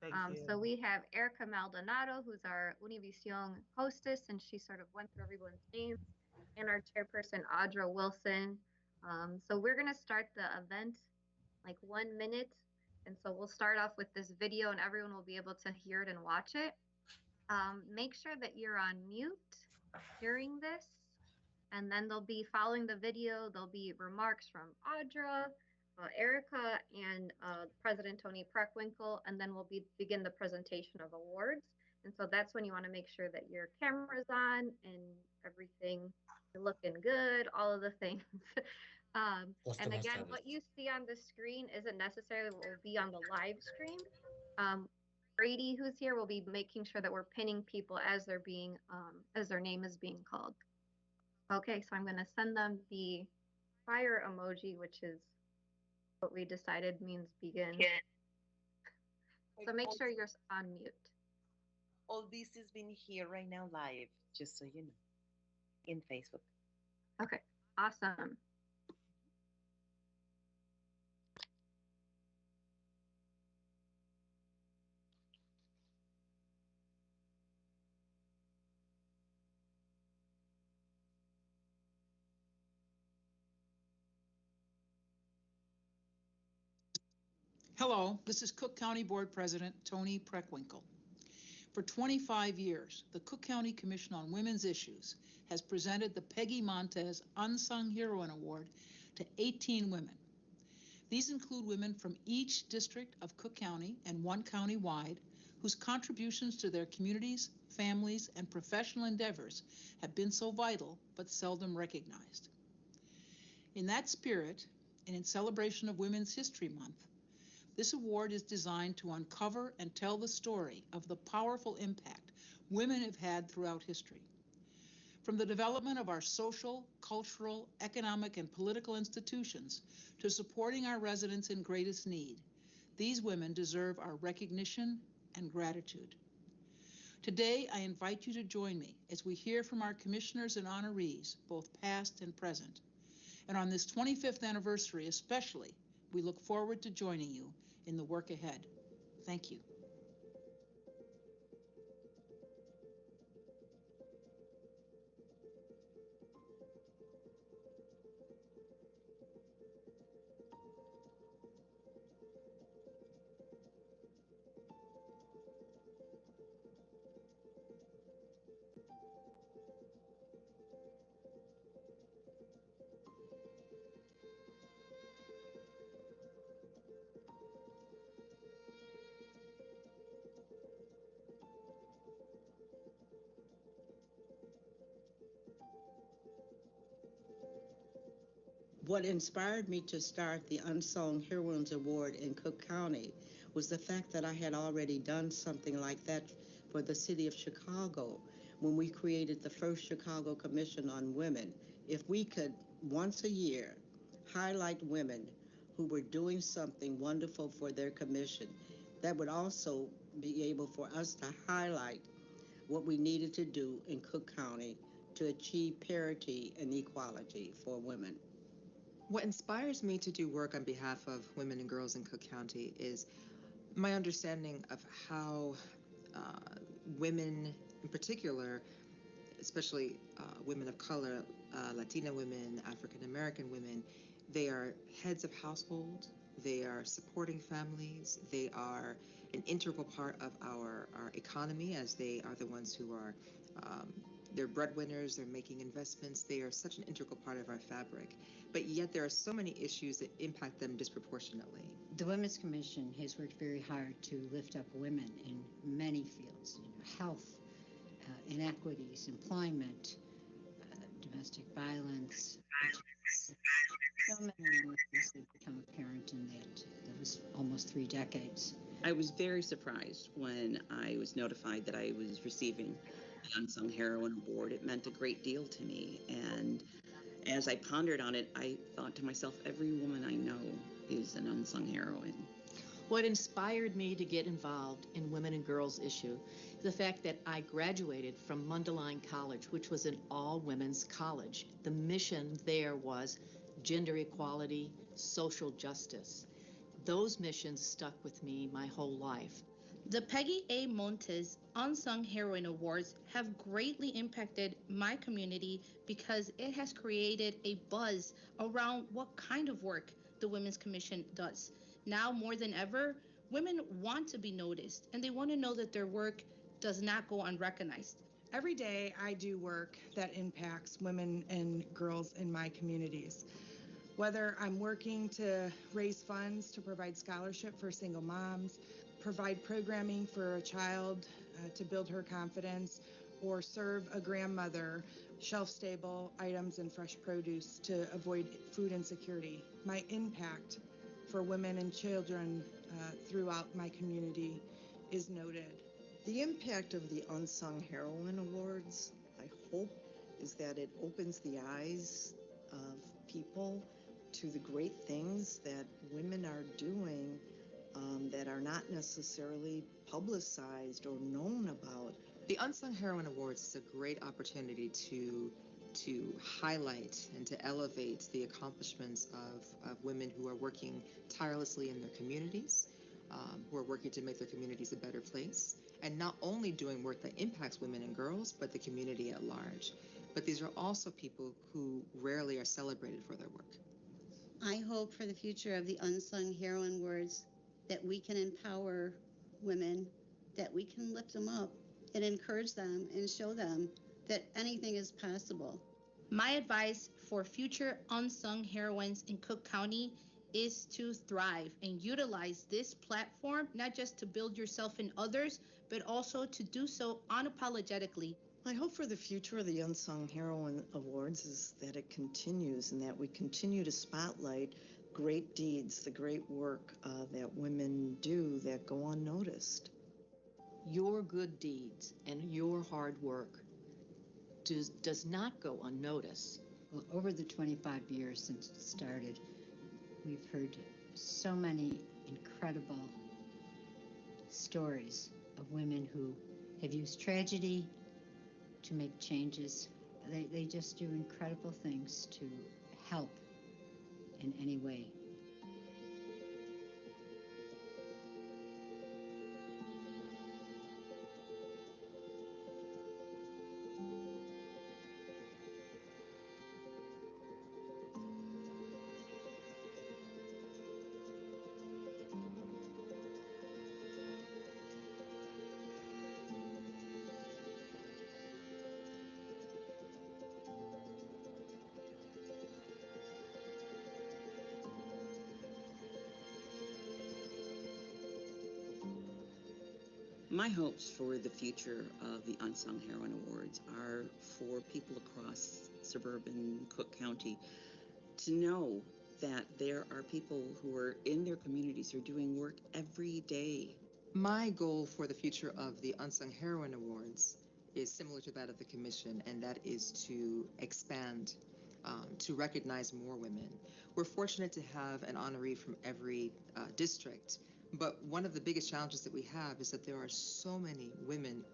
Thank you. So we have Erica Maldonado, who's our Univision hostess, and she sort of went through everyone's names, and our chairperson, Audra Wilson. So we're going to start the event like 1 minute. And so we'll start off with this video, and everyone will be able to hear it and watch it. Make sure that you're on mute during this. And then they'll be following the video. There'll be remarks from Audra, Erica, and President Tony Preckwinkle, and then we'll begin the presentation of awards. And so that's when you want to make sure that your camera's on and everything, you're looking good, all of the things. And again, what you see on the screen isn't necessarily what will be on the live stream. Brady, who's here, will be making sure that we're pinning people as they're being, as their name is being called. Okay, so I'm going to send them the fire emoji, which is what we decided means begin. So make sure you're on mute. All this is being here right now live, just so you know, in Facebook. Okay, awesome. Hello, this is Cook County Board President Tony Preckwinkle. For 25 years, the Cook County Commission on Women's Issues has presented the Peggy Montes Unsung Heroine Award to 18 women. These include women from each district of Cook County and one county-wide whose contributions to their communities, families, and professional endeavors have been so vital but seldom recognized. In that spirit, and in celebration of Women's History Month, this award is designed to uncover and tell the story of the powerful impact women have had throughout history. From the development of our social, cultural, economic, and political institutions to supporting our residents in greatest need, these women deserve our recognition and gratitude. Today, I invite you to join me as we hear from our commissioners and honorees, both past and present. And on this 25th anniversary especially, we look forward to joining you in the work ahead. Thank you. What inspired me to start the Unsung Heroines Award in Cook County was the fact that I had already done something like that for the city of Chicago when we created the first Chicago Commission on Women. If we could, once a year, highlight women who were doing something wonderful for their commission, that would also be able for us to highlight what we needed to do in Cook County to achieve parity and equality for women. What inspires me to do work on behalf of women and girls in Cook County is my understanding of how women in particular, especially women of color, Latina women, African American women, they are heads of households, they are supporting families, they are an integral part of our economy, as they are the ones who are they're breadwinners, they're making investments, they are such an integral part of our fabric. But yet there are so many issues that impact them disproportionately. The Women's Commission has worked very hard to lift up women in many fields, health, inequities, employment, domestic violence. So many things that become apparent in that was almost 3 decades. I was very surprised when I was notified that I was receiving the Unsung Heroine Award. It meant a great deal to me. And as I pondered on it, I thought to myself, every woman I know is an unsung heroine. What inspired me to get involved in Women and Girls issue is the fact that I graduated from Mundelein College, which was an all-women's college. The mission there was gender equality, social justice. Those missions stuck with me my whole life. The Peggy A. Montes Unsung Heroine Awards have greatly impacted my community because it has created a buzz around what kind of work the Women's Commission does. Now more than ever, women want to be noticed and they want to know that their work does not go unrecognized. Every day I do work that impacts women and girls in my communities. Whether I'm working to raise funds to provide scholarship for single moms, provide programming for a child to build her confidence, or serve a grandmother shelf-stable items and fresh produce to avoid food insecurity. My impact for women and children throughout my community is noted. The impact of the Unsung Heroine Awards, I hope, is that it opens the eyes of people to the great things that women are doing that are not necessarily publicized or known about. The Unsung Heroine Awards is a great opportunity to highlight and to elevate the accomplishments of women who are working tirelessly in their communities, who are working to make their communities a better place, and not only doing work that impacts women and girls, but the community at large. But these are also people who rarely are celebrated for their work. I hope for the future of the Unsung Heroine Awards that we can empower women, that we can lift them up and encourage them and show them that anything is possible. My advice for future unsung heroines in Cook County is to thrive and utilize this platform, not just to build yourself and others, but also to do so unapologetically. I hope for the future of the Unsung Heroine Awards is that it continues and that we continue to spotlight great deeds, the great work that women do that go unnoticed. Your good deeds and your hard work does not go unnoticed. Well, over the 25 years since it started, we've heard so many incredible stories of women who have used tragedy to make changes. They just do incredible things to help in any way. My hopes for the future of the Unsung Heroine Awards are for people across suburban Cook County to know that there are people who are in their communities who are doing work every day. My goal for the future of the Unsung Heroine Awards is similar to that of the Commission, and that is to expand, to recognize more women. We're fortunate to have an honoree from every district, but one of the biggest challenges that we have is that there are so many women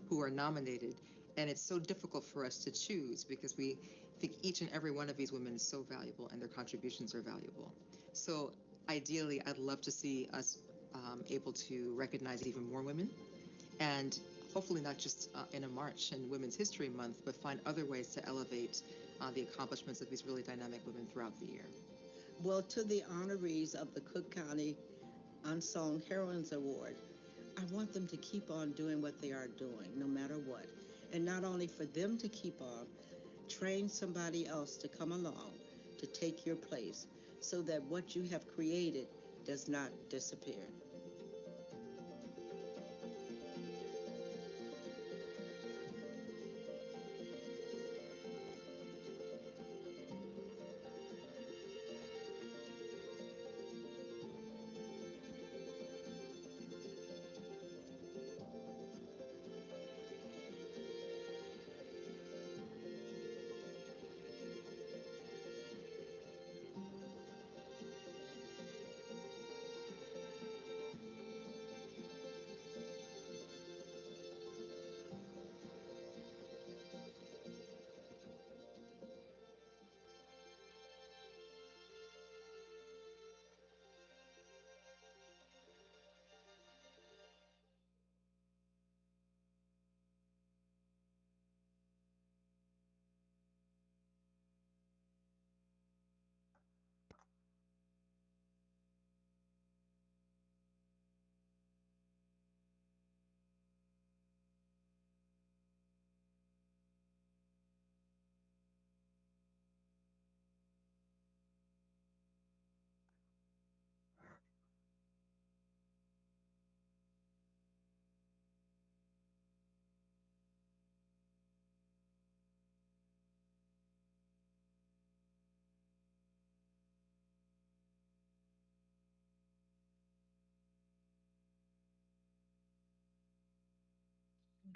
who are nominated, and it's so difficult for us to choose because we think each and every one of these women is so valuable and their contributions are valuable. So ideally, I'd love to see us able to recognize even more women, and hopefully not just in a march in Women's History Month, but find other ways to elevate the accomplishments of these really dynamic women throughout the year. Well, to the honorees of the Cook County Unsung Heroines Award, I want them to keep on doing what they are doing, no matter what. And not only for them to keep on, train somebody else to come along to take your place so that what you have created does not disappear.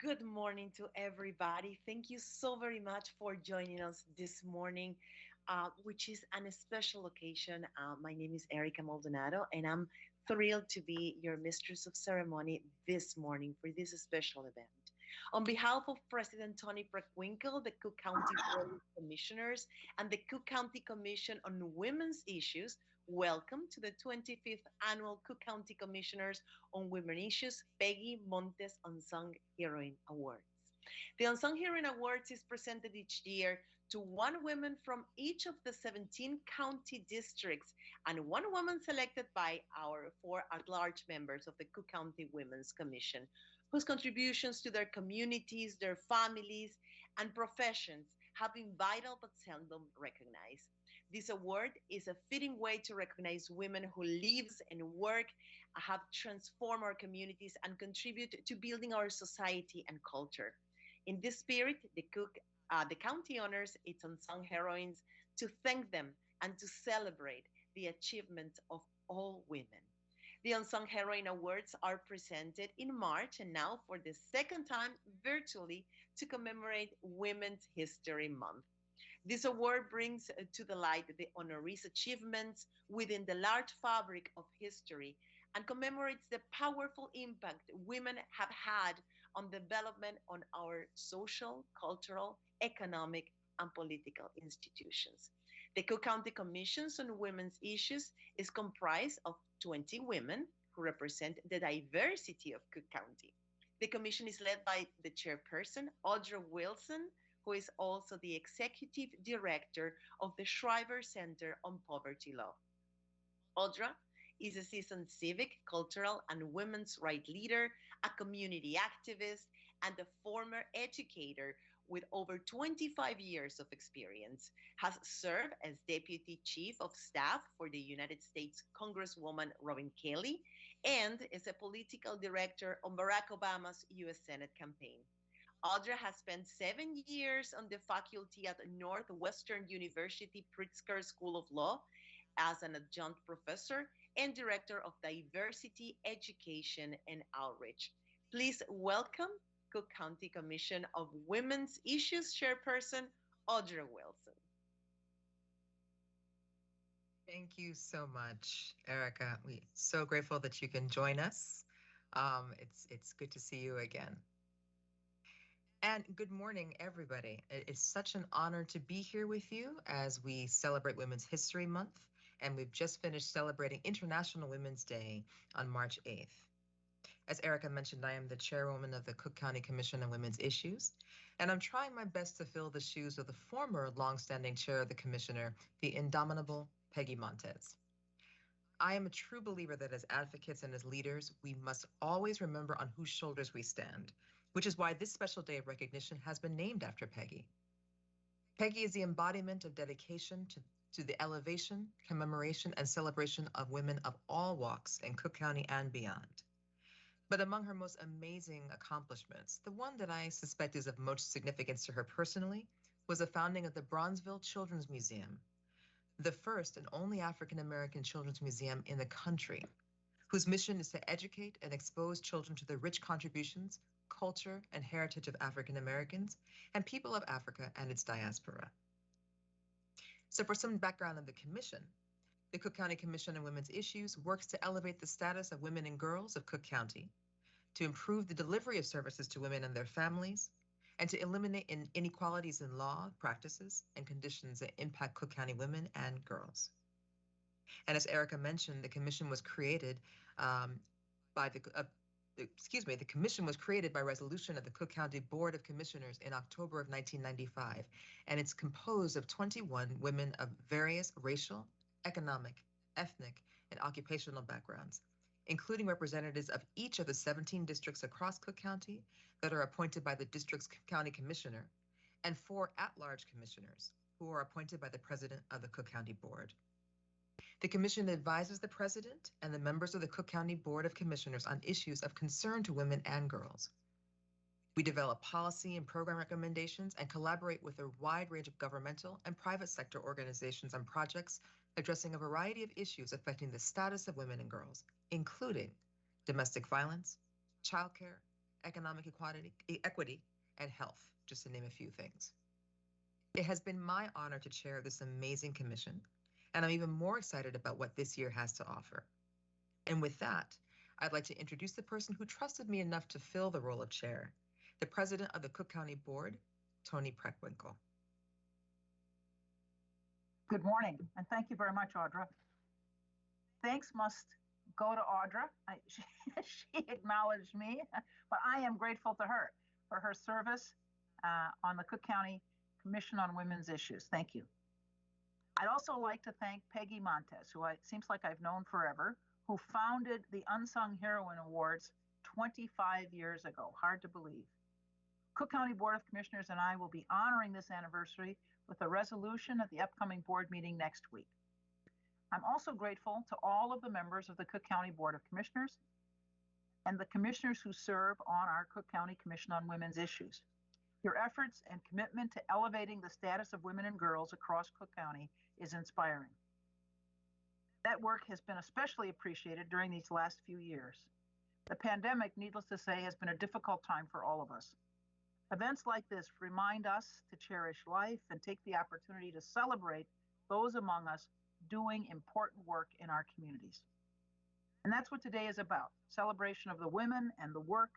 Good morning to everybody. Thank you so very much for joining us this morning, which is an special occasion. My name is Erica Maldonado, and I'm thrilled to be your mistress of ceremony this morning for this special event. On behalf of President Tony Preckwinkle, the Cook County Board of Commissioners, and the Cook County Commission on Women's Issues, welcome to the 25th Annual Cook County Commissioners on Women Issues Peggy Montes Unsung Heroine Awards. The Unsung Heroine Awards is presented each year to one woman from each of the 17 county districts and one woman selected by our 4 at-large members of the Cook County Women's Commission, whose contributions to their communities, their families, and professions have been vital but seldom recognized. This award is a fitting way to recognize women who live and work, have transformed our communities, and contribute to building our society and culture. In this spirit, the county honors its unsung heroines to thank them and to celebrate the achievements of all women. The Unsung Heroine Awards are presented in March and now for the second time virtually to commemorate Women's History Month. This award brings to the light the honorees' achievements within the large fabric of history and commemorates the powerful impact women have had on development on our social, cultural, economic, and political institutions. The Cook County Commissions on Women's Issues is comprised of 20 women who represent the diversity of Cook County. The commission is led by the chairperson, Audra Wilson, who is also the executive director of the Shriver Center on Poverty Law. Audra is a seasoned civic, cultural, and women's rights leader, a community activist, and a former educator with over 25 years of experience, has served as Deputy Chief of Staff for the United States Congresswoman Robin Kelly, and is a political director on Barack Obama's U.S. Senate campaign. Audra has spent 7 years on the faculty at Northwestern University Pritzker School of Law as an adjunct professor and director of diversity, education, and outreach. Please welcome Cook County Commission of Women's Issues Chairperson, Audra Wilson. Thank you so much, Erica. We're so grateful that you can join us. It's good to see you again. And good morning, everybody. It is such an honor to be here with you as we celebrate Women's History Month, and we've just finished celebrating International Women's Day on March 8th. As Erica mentioned, I am the chairwoman of the Cook County Commission on Women's Issues, and I'm trying my best to fill the shoes of the former longstanding chair of the commissioner, the indomitable Peggy Montes. I am a true believer that as advocates and as leaders, we must always remember on whose shoulders we stand, which is why this special day of recognition has been named after Peggy. Peggy is the embodiment of dedication to the elevation, commemoration, and celebration of women of all walks in Cook County and beyond. But among her most amazing accomplishments, the one that I suspect is of most significance to her personally was the founding of the Bronzeville Children's Museum, the first and only African-American children's museum in the country, whose mission is to educate and expose children to the rich contributions, culture, and heritage of African Americans and people of Africa and its diaspora. So for some background on the commission, the Cook County Commission on Women's Issues works to elevate the status of women and girls of Cook County, to improve the delivery of services to women and their families, and to eliminate inequalities in law, practices, and conditions that impact Cook County women and girls. And as Erica mentioned, the commission was created the commission was created by resolution of the Cook County Board of Commissioners in October of 1995, and it's composed of 21 women of various racial, economic, ethnic, and occupational backgrounds, including representatives of each of the 17 districts across Cook County that are appointed by the district's county commissioner, and 4 at-large commissioners who are appointed by the president of the Cook County Board. The commission advises the president and the members of the Cook County Board of Commissioners on issues of concern to women and girls. We develop policy and program recommendations and collaborate with a wide range of governmental and private sector organizations on projects addressing a variety of issues affecting the status of women and girls, including domestic violence, childcare, economic equity, and health, just to name a few things. It has been my honor to chair this amazing commission, and I'm even more excited about what this year has to offer. And with that, I'd like to introduce the person who trusted me enough to fill the role of chair, the president of the Cook County Board, Toni Preckwinkle. Good morning, and thank you very much, Audra. Thanks must go to Audra. She acknowledged me, but I am grateful to her for her service on the Cook County Commission on Women's Issues. Thank you. I'd also like to thank Peggy Montes, who it seems like I've known forever, who founded the Unsung Heroine Awards 25 years ago. Hard to believe. Cook County Board of Commissioners and I will be honoring this anniversary with a resolution at the upcoming board meeting next week. I'm also grateful to all of the members of the Cook County Board of Commissioners and the commissioners who serve on our Cook County Commission on Women's Issues. Your efforts and commitment to elevating the status of women and girls across Cook County is inspiring. That work has been especially appreciated during these last few years. The pandemic, needless to say, has been a difficult time for all of us. Events like this remind us to cherish life and take the opportunity to celebrate those among us doing important work in our communities. And that's what today is about, celebration of the women and the work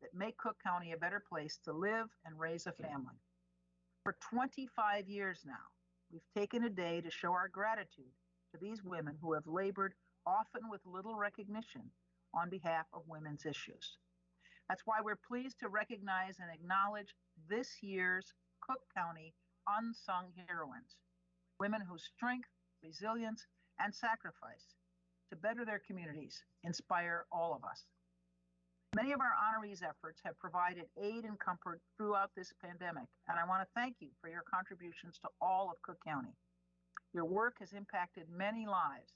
that make Cook County a better place to live and raise a family. For 25 years now, we've taken a day to show our gratitude to these women who have labored, often with little recognition, on behalf of women's issues. That's why we're pleased to recognize and acknowledge this year's Cook County Unsung Heroines, women whose strength, resilience, and sacrifice to better their communities inspire all of us. Many of our honorees' efforts have provided aid and comfort throughout this pandemic, and I want to thank you for your contributions to all of Cook County. Your work has impacted many lives.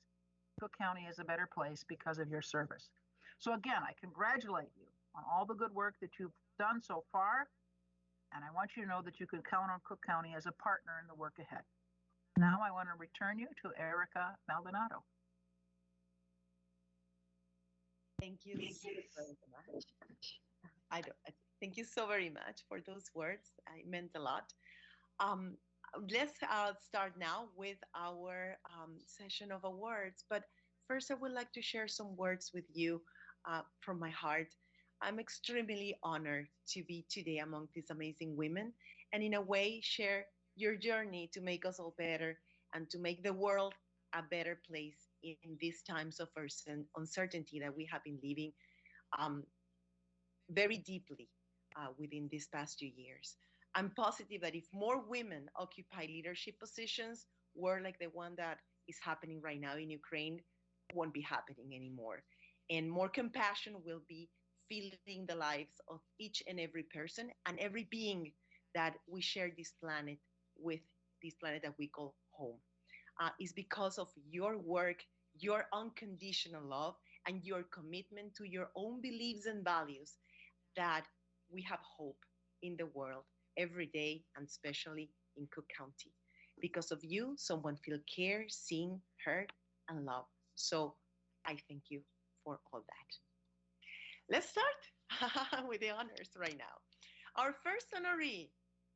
Cook County is a better place because of your service. So again, I congratulate you on all the good work that you've done so far, and I want you to know that you can count on Cook County as a partner in the work ahead. Now I want to return you to Erica Maldonado. Thank you so very much. Thank you so very much for those words. It meant a lot. Let's start now with our session of awards. But first, I would like to share some words with you from my heart. I'm extremely honored to be today among these amazing women and in a way share your journey to make us all better and to make the world a better place in these times of uncertainty that we have been living very deeply within these past 2 years. I'm positive that if more women occupy leadership positions, war like the one that is happening right now in Ukraine won't be happening anymore. And more compassion will be filling the lives of each and every person and every being that we share this planet with, this planet that we call home. Is because of your work, your unconditional love, and your commitment to your own beliefs and values that we have hope in the world every day, and especially in Cook County. Because of you, someone feels cared, seen, heard, and loved. So I thank you for all that. Let's start with the honors right now. Our first honoree,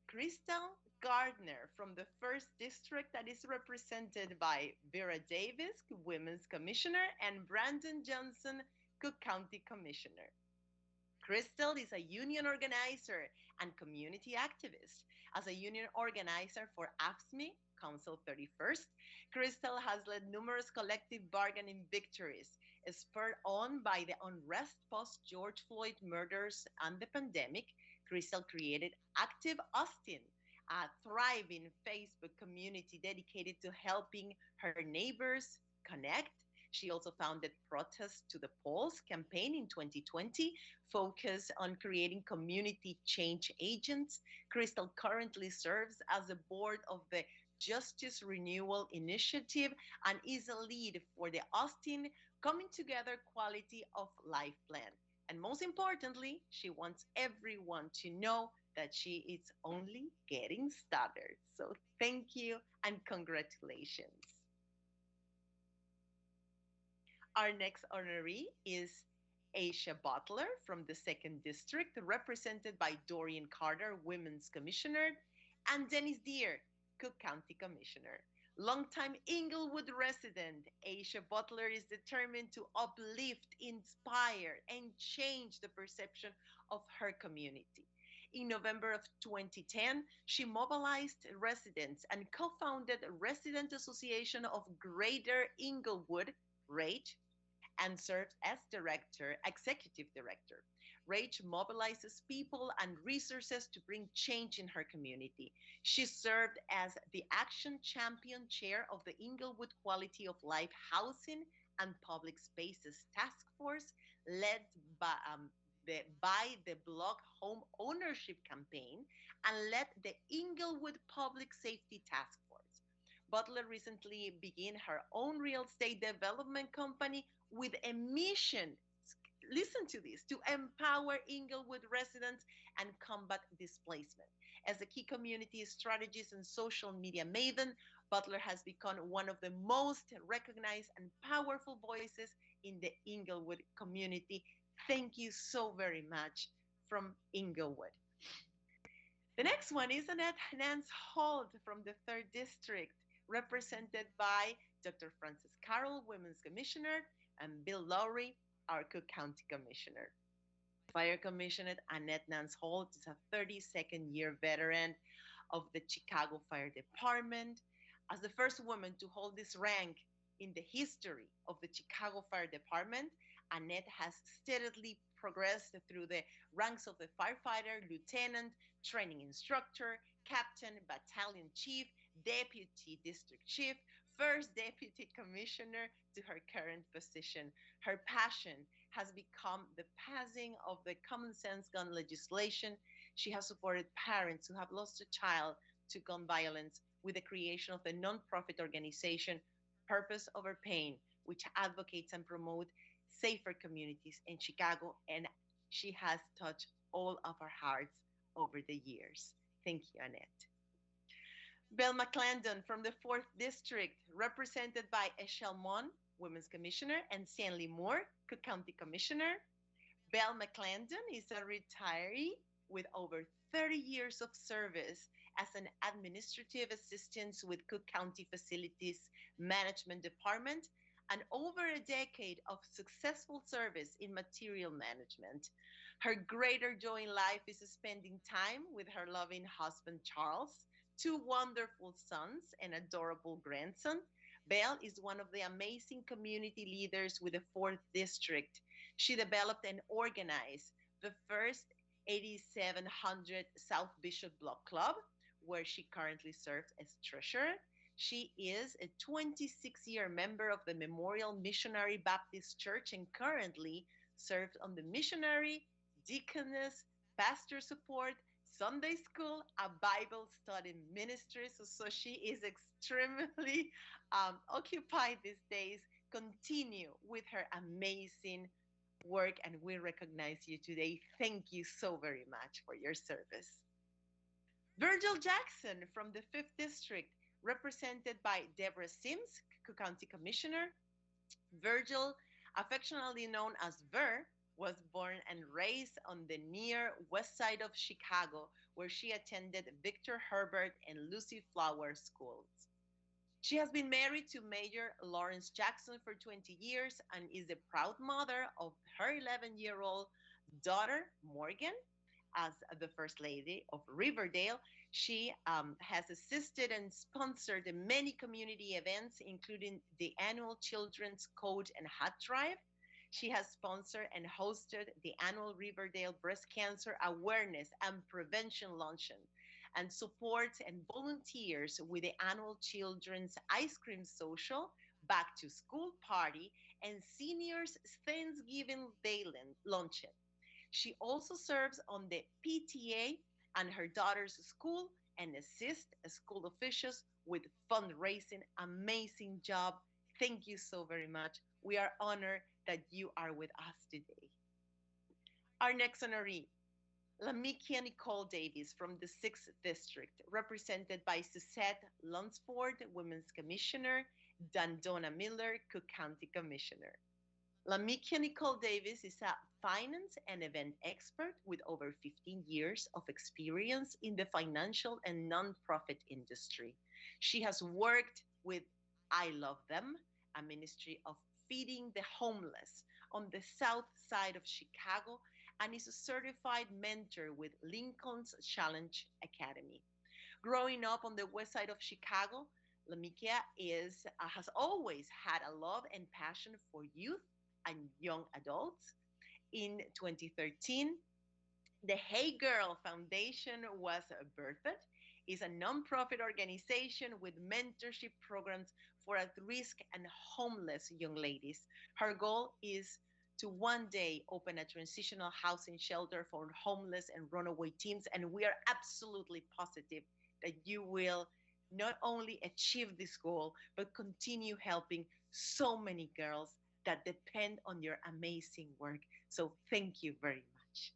Crystal Gardner from the 1st District, that is represented by Vera Davis, Women's Commissioner, and Brandon Johnson, Cook County Commissioner. Crystal is a union organizer and community activist. As a union organizer for AFSCME, Council 31st, Crystal has led numerous collective bargaining victories, spurred on by the unrest post-George Floyd murders and the pandemic. Crystal created Active Austin, a thriving Facebook community dedicated to helping her neighbors connect. She also founded Protest to the Polls campaign in 2020, focused on creating community change agents. Crystal currently serves as the board of the Justice Renewal Initiative and is a lead for the Austin Coming Together Quality of Life Plan. And most importantly, she wants everyone to know that she is only getting started. So thank you and congratulations. Our next honoree is Asia Butler from the 2nd District, represented by Dorian Carter, Women's Commissioner, and Dennis Deere, Cook County Commissioner. Longtime Inglewood resident Asia Butler is determined to uplift, inspire, and change the perception of her community. In November of 2010, she mobilized residents and co-founded Resident Association of Greater Inglewood, RAGE, and serves as executive director. RAGE mobilizes people and resources to bring change in her community. She served as the Action Champion Chair of the Inglewood Quality of Life Housing and Public Spaces Task Force, led by the Block Home Ownership Campaign, and led the Inglewood Public Safety Task Force. Butler recently began her own real estate development company with a mission, listen to this, to empower Inglewood residents and combat displacement. As a key community strategist and social media maven, Butler has become one of the most recognized and powerful voices in the Inglewood community. Thank you so very much from Inglewood. The next one is Annette Nance Holt from the 3rd District, represented by Dr. Frances Carroll, Women's Commissioner, and Bill Lowry, our Cook County Commissioner. Fire Commissioner Annette Nance Holt is a 32nd year veteran of the Chicago Fire Department. As the first woman to hold this rank in the history of the Chicago Fire Department, Annette has steadily progressed through the ranks of the firefighter, lieutenant, training instructor, captain, battalion chief, deputy district chief, first deputy commissioner to her current position. Her passion has become the passing of the common sense gun legislation. She has supported parents who have lost a child to gun violence with the creation of the nonprofit organization Purpose Over Pain, which advocates and promotes safer communities in Chicago, and she has touched all of our hearts over the years. Thank you, Annette. Belle Mcclendon from the 4th District, represented by Eshel Mon, Women's Commissioner, and Stanley Moore, Cook County Commissioner. Belle Mcclendon is a retiree with over 30 years of service as an administrative assistant with Cook County Facilities Management Department and over a decade of successful service in material management. Her greater joy in life is spending time with her loving husband, Charles, 2 wonderful sons, and adorable grandson. Belle is one of the amazing community leaders with the 4th District. She developed and organized the first 8700 South Bishop Block Club, where she currently serves as treasurer. She is a 26-year member of the Memorial Missionary Baptist Church and currently serves on the missionary, deaconess, pastor support, Sunday school, a Bible study ministry. So she is extremely occupied these days. Continue with her amazing work, and we recognize you today. Thank you so very much for your service. Virgil Jackson from the 5th District, represented by Deborah Sims, Cook County Commissioner. Virgil, affectionately known as Ver, was born and raised on the near west side of Chicago, where she attended Victor Herbert and Lucy Flower schools. She has been married to Mayor Lawrence Jackson for 20 years and is the proud mother of her 11-year-old daughter, Morgan. As the First Lady of Riverdale, she has assisted and sponsored many community events, including the annual Children's Coat and Hat Drive. She has sponsored and hosted the annual Riverdale Breast Cancer Awareness and Prevention Luncheon, and supports and volunteers with the annual Children's Ice Cream Social, Back to School Party, and Seniors Thanksgiving Day Luncheon. She also serves on the PTA and her daughter's school and assists school officials with fundraising. Amazing job. Thank you so very much. We are honored that you are with us today. Our next honoree, Lamikia Nicole Davis from the 6th District, represented by Suzette Lunsford, Women's Commissioner, Donna Miller, Cook County Commissioner. Lamikia Nicole Davis is a finance and event expert with over 15 years of experience in the financial and nonprofit industry. She has worked with I Love Them, a ministry of feeding the homeless on the south side of Chicago, and is a certified mentor with Lincoln's Challenge Academy. Growing up on the west side of Chicago, Lamikia has always had a love and passion for youth and young adults. In 2013, the Hey Girl Foundation was birthed. It's a nonprofit organization with mentorship programs for at-risk and homeless young ladies. Her goal is to one day open a transitional housing shelter for homeless and runaway teens, and we are absolutely positive that you will not only achieve this goal, but continue helping so many girls that depend on your amazing work. So thank you very much.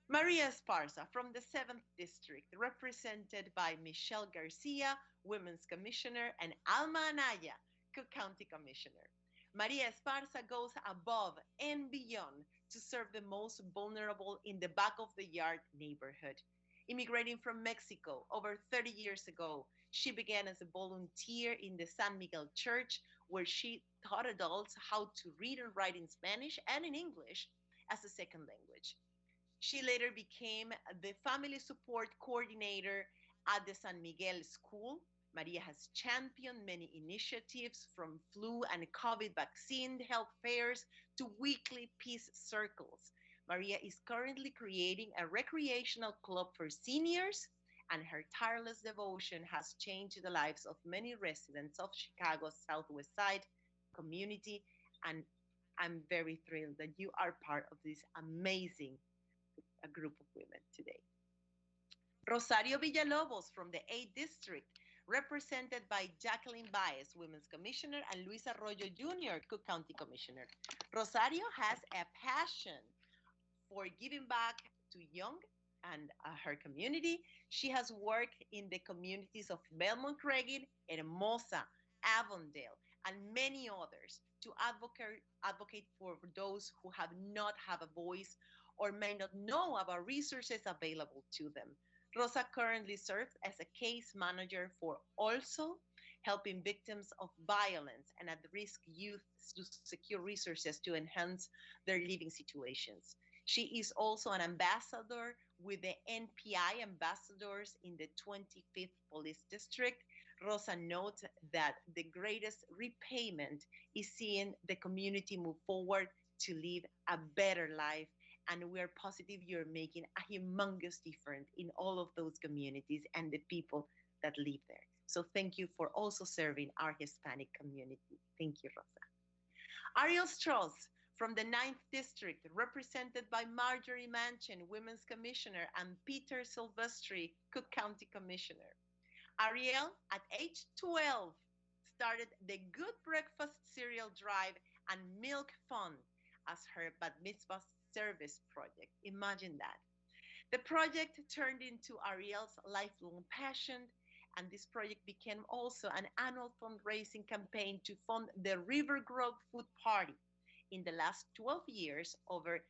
Maria Esparza from the 7th District, represented by Michelle Garcia, Women's Commissioner, and Alma Anaya, Cook County Commissioner. Maria Esparza goes above and beyond to serve the most vulnerable in the back of the yard neighborhood. Immigrating from Mexico over 30 years ago, she began as a volunteer in the San Miguel Church, where she taught adults how to read and write in Spanish and in English as a second language. She later became the family support coordinator at the San Miguel School. Maria has championed many initiatives from flu and COVID vaccine health fairs to weekly peace circles. Maria is currently creating a recreational club for seniors, and her tireless devotion has changed the lives of many residents of Chicago's Southwest Side community, and I'm very thrilled that you are part of this amazing group of women today. Rosario Villalobos from the 8th District, represented by Jacqueline Baez, Women's Commissioner, and Luis Arroyo Jr., Cook County Commissioner. Rosario has a passion for giving back to young and her community. She has worked in the communities of Belmont Cregid, Hermosa, Avondale, and many others to advocate for those who have not have a voice or may not know about resources available to them. Rosa currently serves as a case manager for also helping victims of violence and at-risk youth to secure resources to enhance their living situations. She is also an ambassador with the NPI ambassadors in the 25th Police District. Rosa notes that the greatest repayment is seeing the community move forward to live a better life, and we're positive you're making a humongous difference in all of those communities and the people that live there. So thank you for also serving our Hispanic community. Thank you, Rosa. Ariel Straws from the 9th District, represented by Marjorie Manchin, Women's Commissioner, and Peter Silvestri, Cook County Commissioner. Ariel, at age 12, started the Good Breakfast Cereal Drive and Milk Fund as her bat mitzvah service project. Imagine that. The project turned into Ariel's lifelong passion, and this project became also an annual fundraising campaign to fund the River Grove Food Party. In the last 12 years, over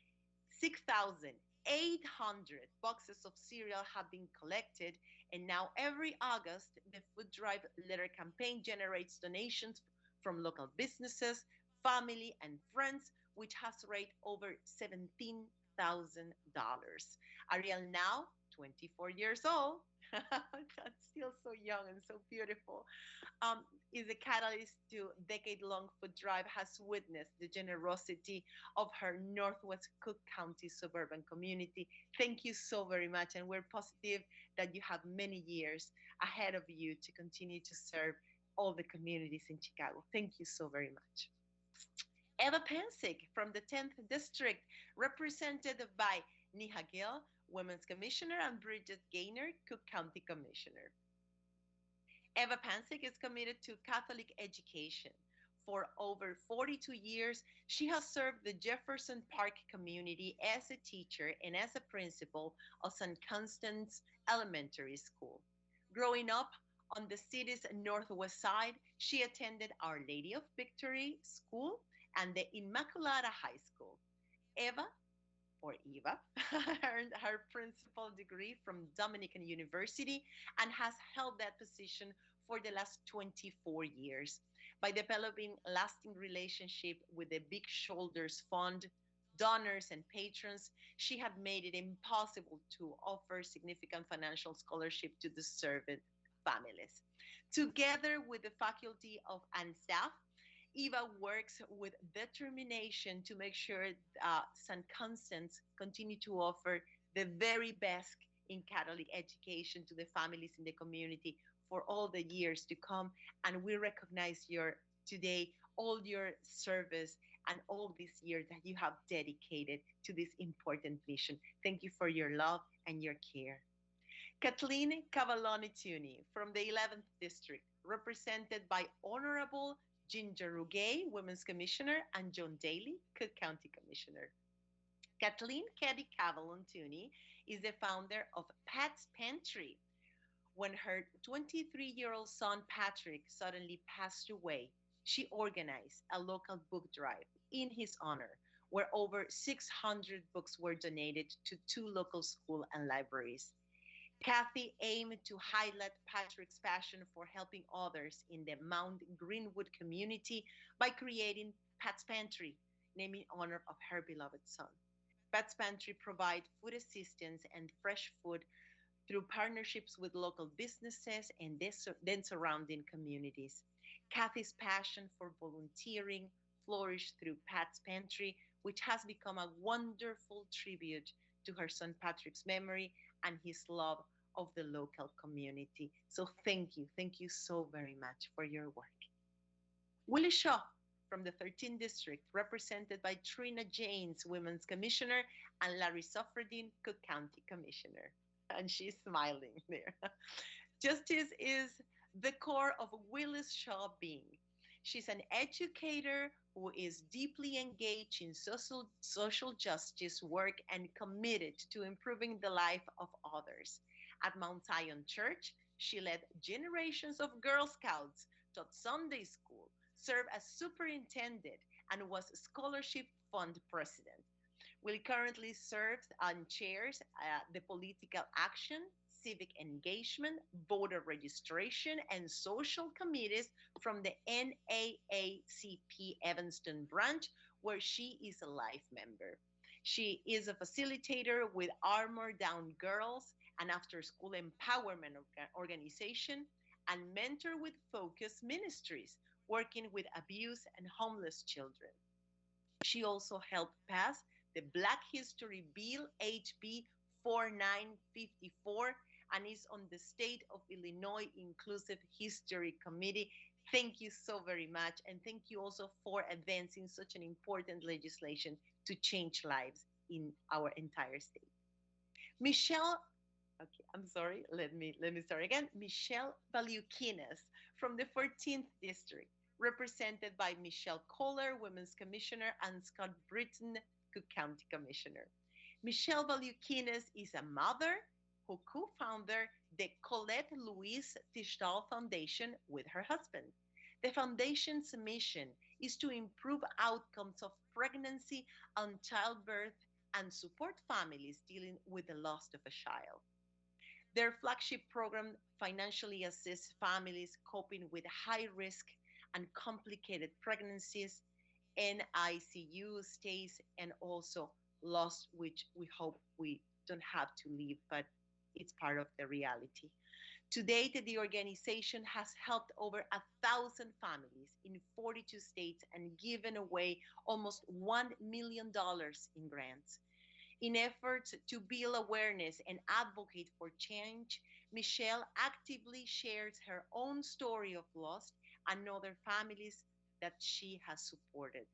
6,800 boxes of cereal have been collected, and now every August, the Food Drive Letter campaign generates donations from local businesses, family, and friends, which has raised over $17,000. Ariel, now 24 years old, that's still so young and so beautiful, is a catalyst to decade-long food drive, has witnessed the generosity of her Northwest Cook County suburban community. Thank you so very much, and we're positive that you have many years ahead of you to continue to serve all the communities in Chicago. Thank you so very much. Eva Pensick from the 10th District, represented by Neha Gill, Women's Commissioner, and Bridget Gaynor, Cook County Commissioner. Eva Pensick is committed to Catholic education. For over 42 years, she has served the Jefferson Park community as a teacher and as a principal of St. Constance Elementary School. Growing up on the city's northwest side, she attended Our Lady of Victory School and the Immaculata High School. Eva, or Eva, earned her principal degree from Dominican University and has held that position for the last 24 years. By developing lasting relationship with the Big Shoulders Fund, donors and patrons, she had made it impossible to offer significant financial scholarship to deserving families. Together with the faculty of and staff, Eva works with determination to make sure St. Constance continue to offer the very best in Catholic education to the families in the community for all the years to come. And we recognize your today all your service and all this year that you have dedicated to this important mission. Thank you for your love and your care. Kathleen Cavalentoni from the 11th District, represented by Honorable Ginger Rugay, Women's Commissioner, and John Daly, Cook County Commissioner. Kathleen Caddy Cavalentoni is the founder of Pat's Pantry. When her 23-year-old son Patrick suddenly passed away, she organized a local book drive in his honor, where over 600 books were donated to two local schools and libraries. Kathy aimed to highlight Patrick's passion for helping others in the Mount Greenwood community by creating Pat's Pantry, named in honor of her beloved son. Pat's Pantry provides food assistance and fresh food through partnerships with local businesses and then surrounding communities. Kathy's passion for volunteering flourished through Pat's Pantry, which has become a wonderful tribute to her son Patrick's memory and his love of the local community. So thank you so very much for your work. Willie Shaw from the 13th District, represented by Trina Janes, Women's Commissioner, and Larry Suffredin, Cook County Commissioner. And she's smiling there. Justice is the core of Willis Shaw being. She's an educator who is deeply engaged in social justice work and committed to improving the life of others. At Mount Zion Church, she led generations of Girl Scouts, taught Sunday school, served as superintendent, and was scholarship fund president. Will currently serves and chairs the political action, civic engagement, voter registration, and social committees from the NAACP Evanston branch, where she is a life member. She is a facilitator with Armor Down Girls, an after-school empowerment organization, and mentor with Focus Ministries, working with abused and homeless children. She also helped pass the Black History Bill HB 4954 and is on the State of Illinois Inclusive History Committee. Thank you so very much, and thank you also for advancing such an important legislation to change lives in our entire state. Michelle, okay, I'm sorry, let me start again. Michelle Valeukinas from the 14th District, represented by Michelle Kohler, Women's Commissioner, and Scott Britton, Cook County Commissioner. Michelle Valeukinas is a mother who co-founded the Colette Louise Tishdall Foundation with her husband. The foundation's mission is to improve outcomes of pregnancy and childbirth and support families dealing with the loss of a child. Their flagship program financially assists families coping with high risk and complicated pregnancies, NICU stays, and also loss, which we hope we don't have to live, but it's part of the reality. To date, the organization has helped over 1,000 families in 42 states and given away almost $1 million in grants. In efforts to build awareness and advocate for change, Michelle actively shares her own story of loss and other families that she has supported.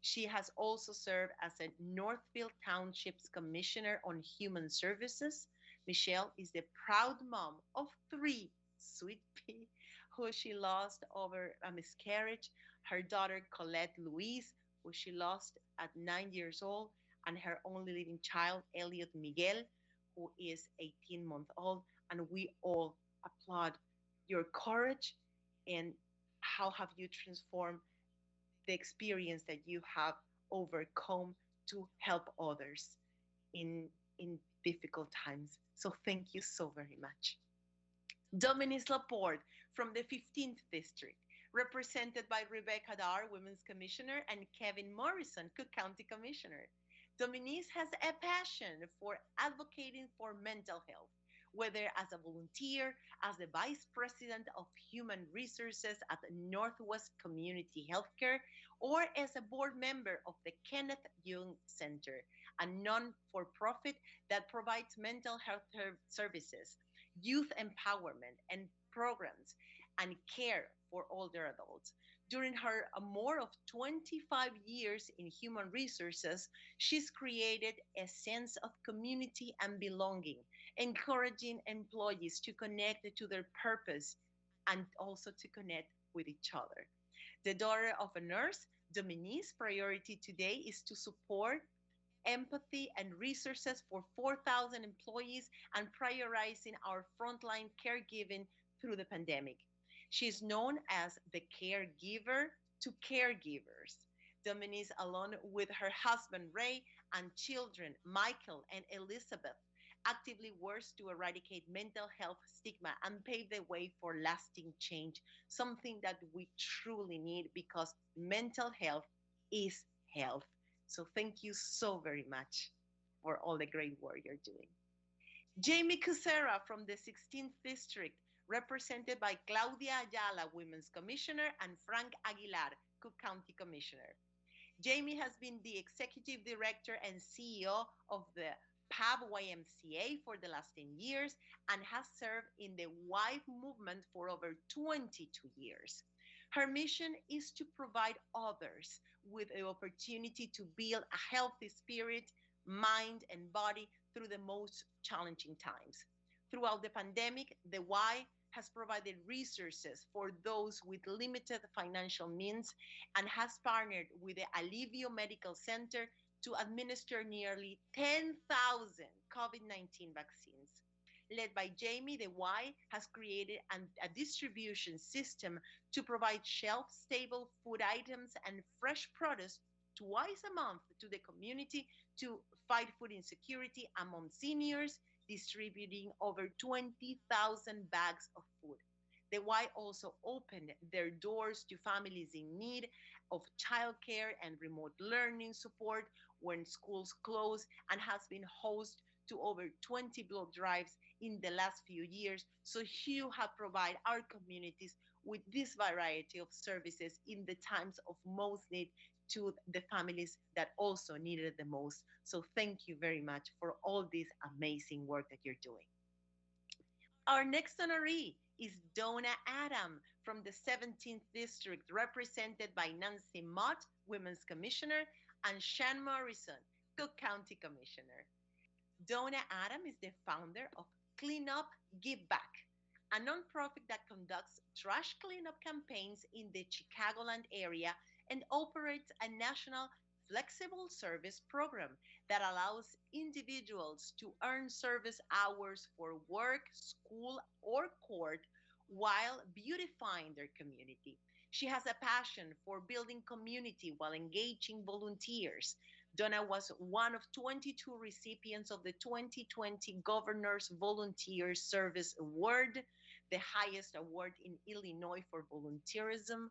She has also served as a Northfield Township's Commissioner on Human Services. Michelle is the proud mom of 3 sweet pea who she lost over a miscarriage, her daughter Colette Louise, who she lost at 9 years old, and her only living child, Elliot Miguel, who is 18 months old. And we all applaud your courage and how have you transformed the experience that you have overcome to help others in difficult times. So thank you so very much. Dominique Laporte from the 15th District, represented by Rebecca Dar, Women's Commissioner, and Kevin Morrison, Cook County Commissioner. Dominique has a passion for advocating for mental health, whether as a volunteer, as the Vice President of Human Resources at Northwest Community Healthcare, or as a board member of the Kenneth Young Center, a non for profit that provides mental health services, youth empowerment, and programs and care for older adults. During her more of 25 years in human resources, she's created a sense of community and belonging, encouraging employees to connect to their purpose and also to connect with each other. The daughter of a nurse, Dominique's priority today is to support empathy and resources for 4,000 employees and prioritizing our frontline caregiving through the pandemic. She's known as the caregiver to caregivers. Dominique, along with her husband Ray and children Michael and Elizabeth, actively works to eradicate mental health stigma and pave the way for lasting change, something that we truly need because mental health is health. So thank you so very much for all the great work you're doing. Jamie Cassera from the 16th District, represented by Claudia Ayala, Women's Commissioner, and Frank Aguilar, Cook County Commissioner. Jamie has been the Executive Director and CEO of the PAB YMCA for the last 10 years and has served in the Y movement for over 22 years. Her mission is to provide others with the opportunity to build a healthy spirit, mind, and body through the most challenging times. Throughout the pandemic, the Y has provided resources for those with limited financial means and has partnered with the Alivio Medical Center to administer nearly 10,000 COVID-19 vaccines. Led by Jamie, the Y has created a distribution system to provide shelf-stable food items and fresh produce twice a month to the community to fight food insecurity among seniors, distributing over 20,000 bags of food. The Y also opened their doors to families in need of childcare and remote learning support when schools closed and has been host to over 20 blood drives in the last few years. So you have provided our communities with this variety of services in the times of most need to the families that also needed it the most. So thank you very much for all this amazing work that you're doing. Our next honoree is Donna Adam from the 17th District, represented by Nancy Mott, Women's Commissioner, and Shan Morrison, Cook County Commissioner. Donna Adam is the founder of Clean Up, Give Back, a nonprofit that conducts trash cleanup campaigns in the Chicagoland area and operates a national flexible service program that allows individuals to earn service hours for work, school, or court while beautifying their community. She has a passion for building community while engaging volunteers. Donna was one of 22 recipients of the 2020 Governor's Volunteer Service Award, the highest award in Illinois for volunteerism.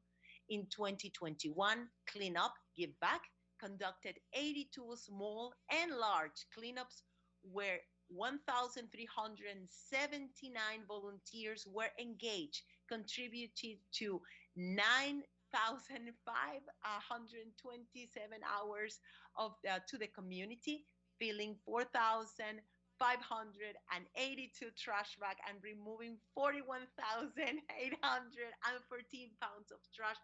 In 2021, Clean Up, Give Back conducted 82 small and large cleanups where 1,379 volunteers were engaged, contributing to 9,527 hours to the community, filling 4,582 trash bags and removing 41,814 pounds of trash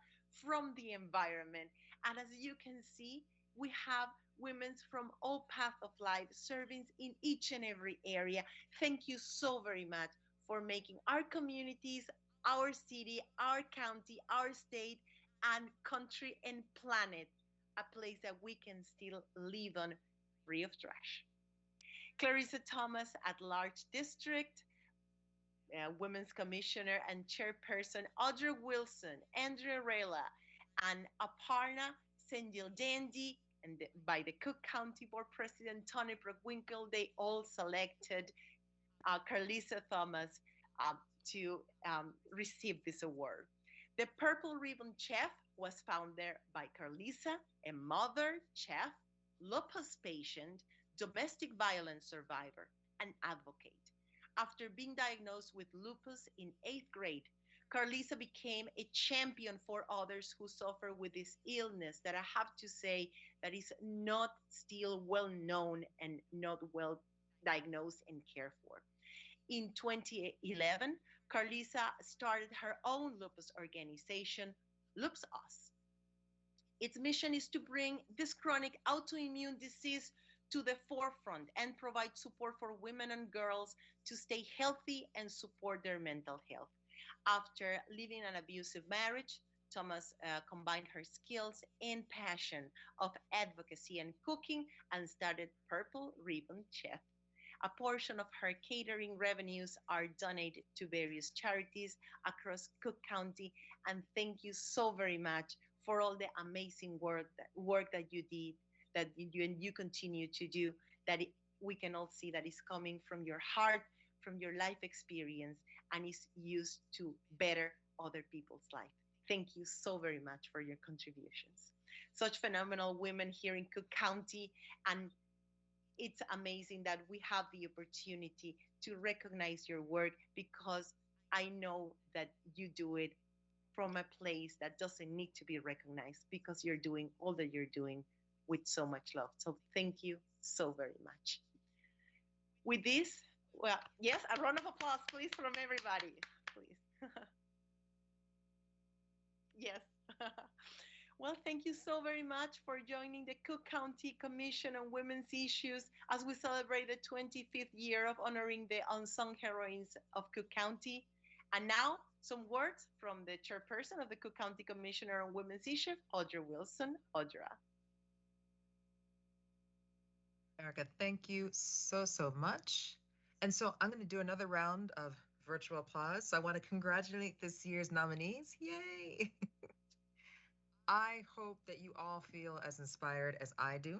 from the environment. And as you can see, we have women from all paths of life serving in each and every area. Thank you so very much for making our communities, our city, our county, our state, and country and planet a place that we can still live on free of trash. Clarissa Thomas at Large District, Women's Commissioner and Chairperson Audrey Wilson, Andrea Rela, and Aparna Senjil Dandy, and by the Cook County Board President Tony Preckwinkle, they all selected Carlisa Thomas to receive this award. The Purple Ribbon Chef was founded by Carlisa, a mother, chef, lupus patient, domestic violence survivor, and advocate. After being diagnosed with lupus in 8th grade, Carlisa became a champion for others who suffer with this illness that I have to say that is not still well known and not well diagnosed and cared for. In 2011, Carlisa started her own lupus organization, Lupus Us. Its mission is to bring this chronic autoimmune disease to the forefront and provide support for women and girls to stay healthy and support their mental health. After living an abusive marriage, Thomas combined her skills and passion of advocacy and cooking and started Purple Ribbon Chef. A portion of her catering revenues are donated to various charities across Cook County. And thank you so very much for all the amazing work that you did, that you continue to do, that we can all see that is coming from your heart, from your life experience, and is used to better other people's life. Thank you so very much for your contributions. Such phenomenal women here in Cook County, and it's amazing that we have the opportunity to recognize your work, because I know that you do it from a place that doesn't need to be recognized, because you're doing all that you're doing with so much love. So thank you so very much. With this, well, yes, a round of applause, please, from everybody, please. Yes. Well, thank you so very much for joining the Cook County Commission on Women's Issues as we celebrate the 25th year of honoring the unsung heroines of Cook County. And now, some words from the chairperson of the Cook County Commissioner on Women's Issues, Audra Wilson. Audra. Erica, thank you so much. And so I'm going to do another round of virtual applause. So I want to congratulate this year's nominees. Yay! I hope that you all feel as inspired as I do.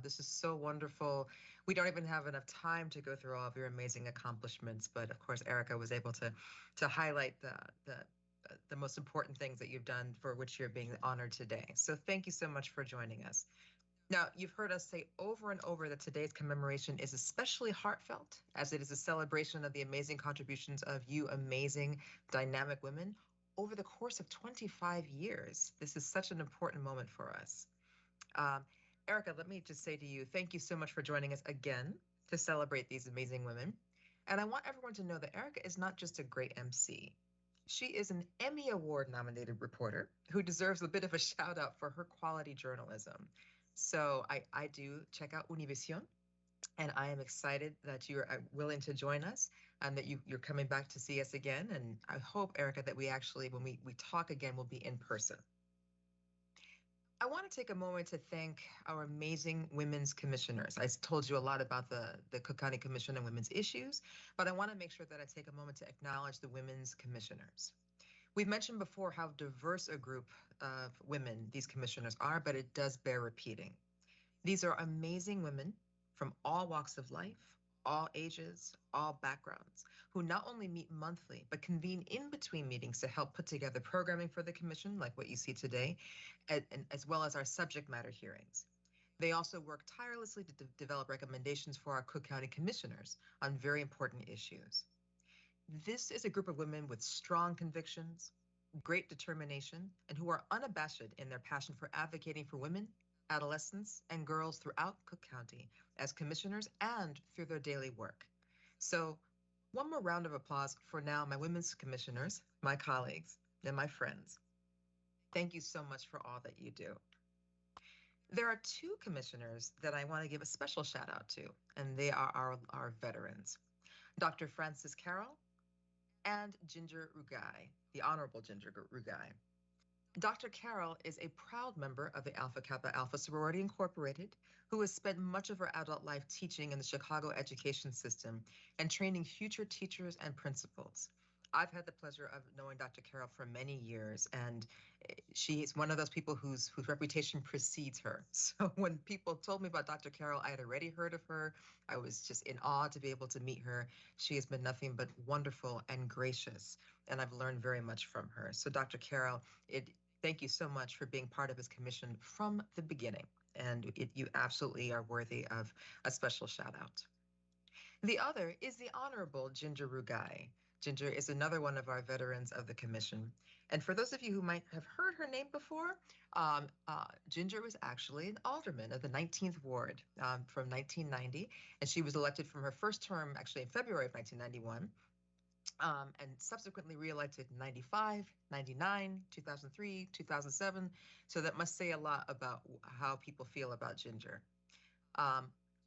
This is so wonderful. We don't even have enough time to go through all of your amazing accomplishments, but of course, Erica was able to highlight the most important things that you've done for which you're being honored today. So thank you so much for joining us. Now, you've heard us say over and over that today's commemoration is especially heartfelt, as it is a celebration of the amazing contributions of you amazing, dynamic women over the course of 25 years. This is such an important moment for us. Erica, let me just say to you, thank you so much for joining us again to celebrate these amazing women. And I want everyone to know that Erica is not just a great MC. She is an Emmy Award nominated reporter who deserves a bit of a shout out for her quality journalism. So I do check out Univision, and I am excited that you are willing to join us and that you're coming back to see us again. And I hope, Erica, that we actually, when we talk again, will be in person. I want to take a moment to thank our amazing women's commissioners. I told you a lot about the Cook County Commission on Women's Issues, but I want to make sure that I take a moment to acknowledge the women's commissioners. We've mentioned before how diverse a group of women these commissioners are, but it does bear repeating. These are amazing women from all walks of life, all ages, all backgrounds, who not only meet monthly, but convene in between meetings to help put together programming for the commission, like what you see today, as well as our subject matter hearings. They also work tirelessly to develop recommendations for our Cook County commissioners on very important issues. This is a group of women with strong convictions, great determination, and who are unabashed in their passion for advocating for women, adolescents, and girls throughout Cook County as commissioners and through their daily work. So one more round of applause for now my women's commissioners, my colleagues, and my friends. Thank you so much for all that you do. There are two commissioners that I want to give a special shout out to, and they are our veterans, Dr. Frances Carroll and Ginger Rugai, the Honorable Ginger Rugai. Dr. Carroll is a proud member of the Alpha Kappa Alpha Sorority Incorporated, who has spent much of her adult life teaching in the Chicago education system and training future teachers and principals. I've had the pleasure of knowing Dr. Carol for many years, and she is one of those people whose reputation precedes her. So when people told me about Dr. Carol, I had already heard of her. I was just in awe to be able to meet her. She has been nothing but wonderful and gracious, and I've learned very much from her. So Dr. Carol, thank you so much for being part of this commission from the beginning, and you absolutely are worthy of a special shout out. The other is the Honorable Ginger Rugai. Ginger is another one of our veterans of the commission. And for those of you who might have heard her name before, Ginger was actually an alderman of the 19th Ward from 1990, and she was elected from her first term actually in February of 1991, and subsequently reelected in 95, 99, 2003, 2007. So that must say a lot about how people feel about Ginger.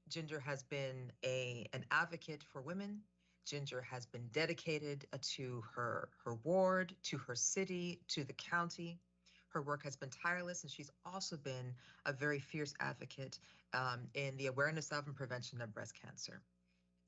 Ginger has been an advocate for women. Ginger has been dedicated to her ward, to her city, to the county. Her work has been tireless, and she's also been a very fierce advocate in the awareness of and prevention of breast cancer.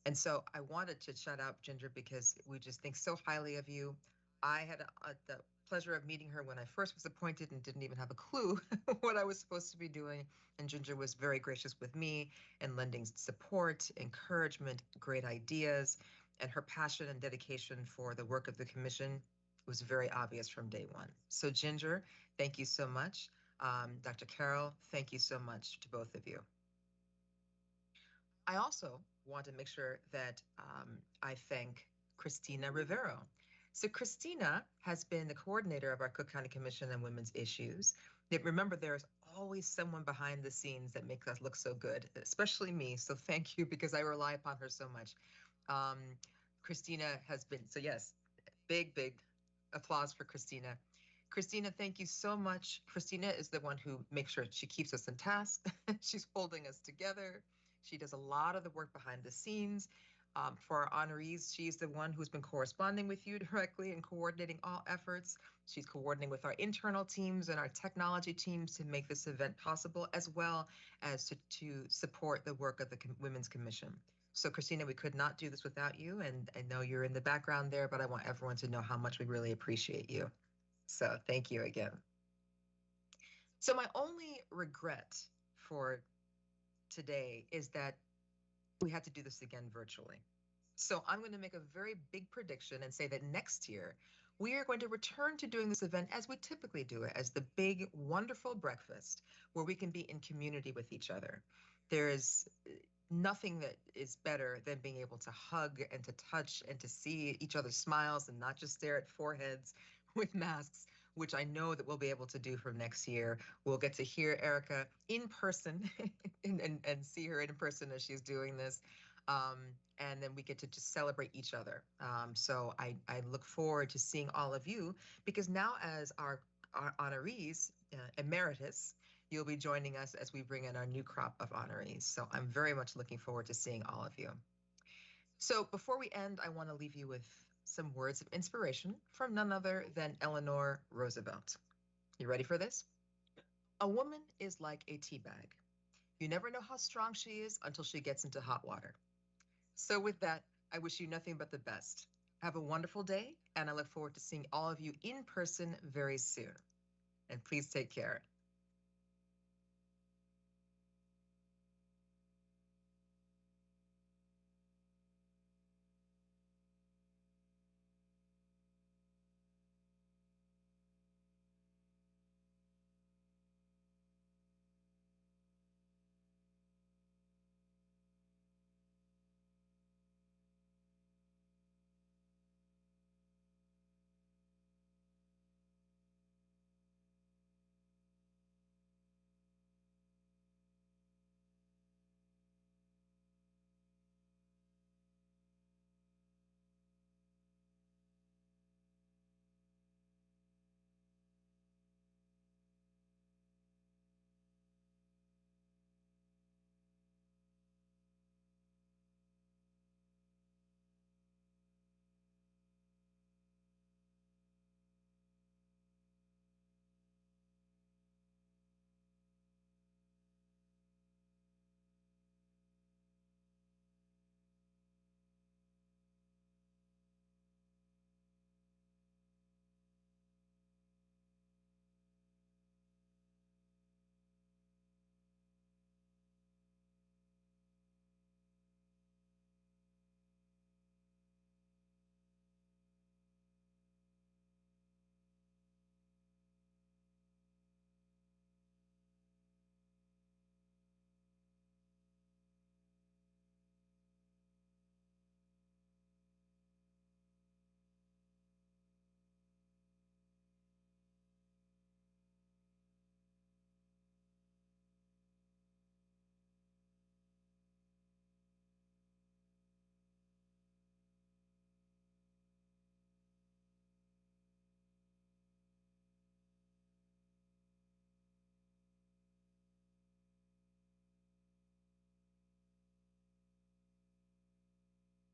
And so I wanted to shout out Ginger because we just think so highly of you. I had the pleasure of meeting her when I first was appointed and didn't even have a clue what I was supposed to be doing. And Ginger was very gracious with me and lending support, encouragement, great ideas, and her passion and dedication for the work of the commission was very obvious from day one. So Ginger, thank you so much. Dr. Carol, thank you so much to both of you. I also want to make sure that I thank Christina Rivero. So Christina has been the coordinator of our Cook County Commission on Women's Issues. Remember, there's always someone behind the scenes that makes us look so good, especially me. So thank you, because I rely upon her so much. Christina has been, so yes, big applause for Christina. Christina, thank you so much. Christina is the one who makes sure she keeps us in task. She's holding us together. She does a lot of the work behind the scenes. For our honorees, she's the one who's been corresponding with you directly and coordinating all efforts. She's coordinating with our internal teams and our technology teams to make this event possible, as well as to support the work of the Women's Commission. So Christina, we could not do this without you, and I know you're in the background there, but I want everyone to know how much we really appreciate you. So thank you again. So my only regret for today is that we had to do this again virtually. So I'm going to make a very big prediction and say that next year we are going to return to doing this event as we typically do it, as the big, wonderful breakfast where we can be in community with each other. There is nothing that is better than being able to hug and to touch and to see each other's smiles and not just stare at foreheads with masks, which I know that we'll be able to do from next year. We'll get to hear Erica in person and see her in person as she's doing this. And then we get to just celebrate each other. So I look forward to seeing all of you, because now as our honorees, emeritus, you'll be joining us as we bring in our new crop of honorees. So I'm very much looking forward to seeing all of you. So before we end, I want to leave you with some words of inspiration from none other than Eleanor Roosevelt. You ready for this? A woman is like a tea bag. You never know how strong she is until she gets into hot water. So with that, I wish you nothing but the best. Have a wonderful day, and I look forward to seeing all of you in person very soon. And please take care.